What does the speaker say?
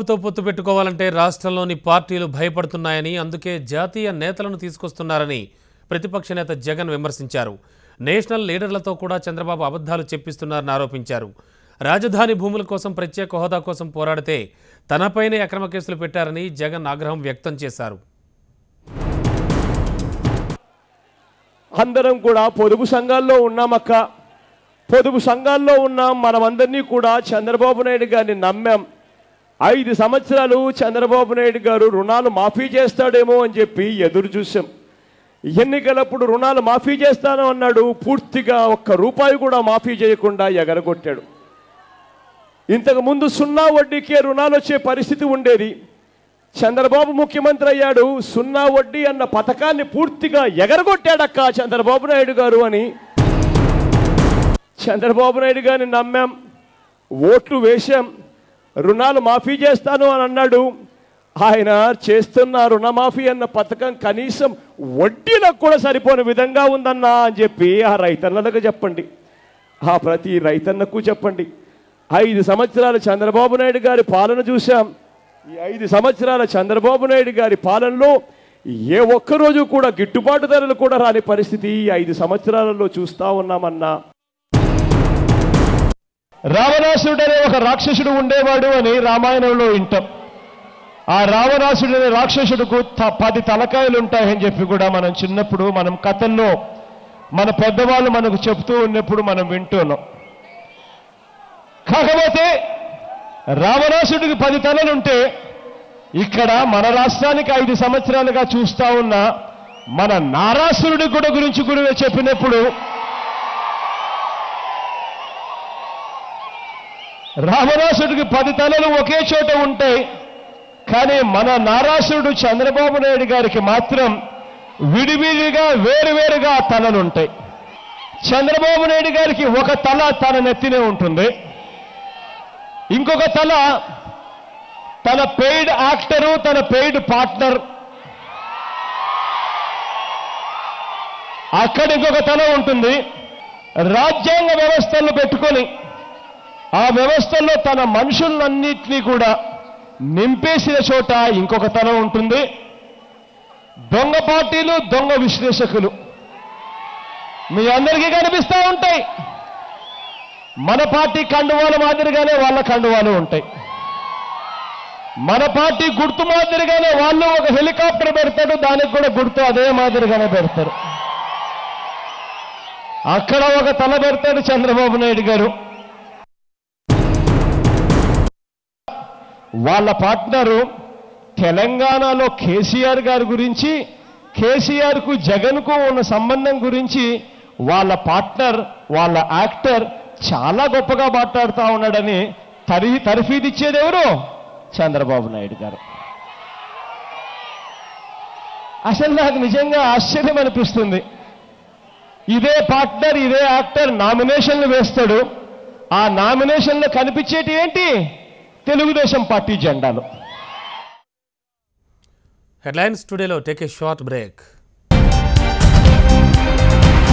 తో పొత్తు పెట్టుకోవాలంటే రాష్ట్రంలోని పార్టీలు భయపడుతున్నాయని అందుకే జాతీయ నేతలను తీసుకొస్తున్నారని ప్రతిపక్ష నేత జగన్ విమర్శించారు. నేషనల్ లీడర్లతో కూడా చంద్రబాబు అబద్ధాలు చెప్పిస్తున్నారని ఆరోపించారు. రాజధాని భూముల కోసం ప్రత్యేక హోదా కోసం పోరాడితే తనపైనే అక్రమ కేసులు పెట్టారని జగన్ ఆగ్రహం వ్యక్తం చేశారు. అందరం కూడా పొదుపు సంఘాల్లో ఉన్నామక్క. పొదుపు సంఘాల్లో ఉన్నాం. మనమందరినీ కూడా చంద్రబాబు నాయుడు గారిని నమ్మాం. 5 సంవత్సరాలు చంద్రబాబు నాయుడు గారు రుణాలు మాఫీ చేస్తాడేమో అని చెప్పి ఎదురు చూసాం. ఎన్నికలప్పుడు రుణాలు మాఫీ చేస్తాను అన్నాడు. పూర్తిగా ఒక్క రూపాయి కూడా మాఫీ చేయకుండా ఎగరగొట్టాడు. ఇంతకు ముందు 0 వడ్డీకే రుణాలు వచ్చే పరిస్థితి ఉండేది. చంద్రబాబు ముఖ్యమంత్రి అయ్యాడు. 0 వడ్డీ అన్న పథకాన్ని పూర్తిగా ఎగరగొట్టాడక్క చంద్రబాబు నాయుడు గారు అని చంద్రబాబు నాయుడు గారిని నమ్మాం. ఓట్లు వేశాం. రుణాలు మాఫీ చేస్తాను అని అన్నాడు. ఆయన చేస్తున్న రుణమాఫీ అన్న పథకం కనీసం వడ్డీలకు కూడా సరిపోని విధంగా ఉందన్నా అని చెప్పి ఆ రైతన్నలకు చెప్పండి. ఆ ప్రతి రైతన్నకు చెప్పండి. 5 సంవత్సరాల చంద్రబాబు నాయుడు గారి పాలన చూశాం. ఈ 5 సంవత్సరాల చంద్రబాబు నాయుడు గారి పాలనలో ఏ ఒక్కరోజు కూడా గిట్టుబాటు ధరలు కూడా రాని పరిస్థితి ఈ 5 సంవత్సరాలలో చూస్తూ ఉన్నామన్నా. రావణాసురుడు అనే ఒక రాక్షసుడు ఉండేవాడు అని రామాయణంలో వింటాం. ఆ రావణాసురుడు అనే రాక్షసుడికి 10 తలకాయలు ఉంటాయని చెప్పి కూడా మనం చిన్నప్పుడు మనం కథల్లో మన పెద్దవాళ్ళు మనకు చెప్తూ ఉన్నప్పుడు మనం వింటున్నాం. కాకపోతే రావణాసుడికి 10 తలలుంటే ఇక్కడ మన రాష్ట్రానికి 5 సంవత్సరాలుగా చూస్తా ఉన్న మన నారాసురుడి కూడా గురించి గురువే చెప్పినప్పుడు రావణాసుడికి 10 తలలు ఒకే చోట ఉంటాయి. కానీ మన నారాసురుడు చంద్రబాబు నాయుడు గారికి మాత్రం విడివిడిగా వేరువేరుగా తలలుంటాయి. చంద్రబాబు నాయుడు గారికి ఒక తల తన నెత్తినే ఉంటుంది. ఇంకొక తల తన పెయిడ్ యాక్టరు, తన పెయిడ్ పార్ట్నర్, అక్కడ ఇంకొక తల ఉంటుంది. రాజ్యాంగ వ్యవస్థలను పెట్టుకొని ఆ వ్యవస్థల్లో తన మనుషులన్నింటినీ కూడా నింపేసిన చోట ఇంకొక తల ఉంటుంది. దొంగ పార్టీలు, దొంగ విశ్లేషకులు మీ అందరికీ కనిపిస్తూ ఉంటాయి. మన పార్టీ కండువాల మాదిరిగానే వాళ్ళ కండువాలు ఉంటాయి. మన పార్టీ గుర్తు మాదిరిగానే వాళ్ళు ఒక హెలికాప్టర్ పెడతాడు, దానికి కూడా గుర్తు అదే మాదిరిగానే పెడతారు. అక్కడ ఒక తల పెడతాడు చంద్రబాబు నాయుడు గారు. వాళ్ళ పార్ట్నరు తెలంగాణలో కేసీఆర్ గారి గురించి, కేసీఆర్కు జగన్కు ఉన్న సంబంధం గురించి వాళ్ళ పార్ట్నర్, వాళ్ళ యాక్టర్ చాలా గొప్పగా మాట్లాడుతూ ఉన్నాడని తర్ఫీదిచ్చేది ఎవరు? చంద్రబాబు నాయుడు గారు. అసలు నాకు నిజంగా ఆశ్చర్యం అనిపిస్తుంది. ఇదే పార్ట్నర్, ఇదే యాక్టర్ నామినేషన్లు వేస్తాడు. ఆ నామినేషన్లో కనిపించేటి ఏంటి? తెలుగుదేశం పార్టీ జెండాలు. హెడ్లైన్స్ టుడేలో టేక్ ఏ షార్ట్ బ్రేక్.